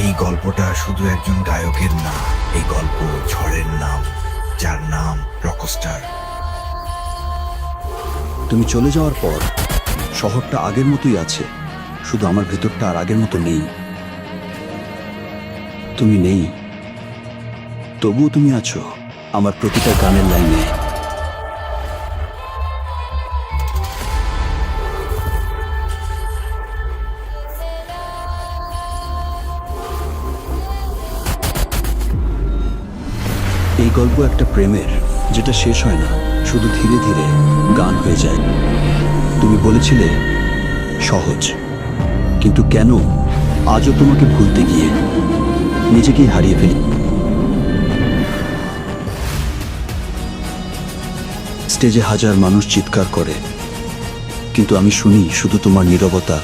এই গল্পটা শুধু একজন গায়কের না, এই গল্প ঝড়ের নাম, যার নাম রকস্টার। তুমি চলে যাওয়ার পর শহরটা আগের মতোই আছে, শুধু আমার ভেতরটা আর আগের মতো নেই। তুমি নেই, তবুও তুমি আছো আমার প্রতিটা গানের লাইনে। এই গল্প একটা প্রেমের, যেটা শেষ হয় না, শুধু ধীরে ধীরে গান হয়ে যায়। তুমি বলেছিলে সহজ, কিন্তু কেন আজও তোমাকে ভুলতে গিয়ে নিজেকেই হারিয়ে ফেলি। স্টেজে হাজার মানুষ চিৎকার করে, কিন্তু আমি শুনি শুধু তোমার নীরবতা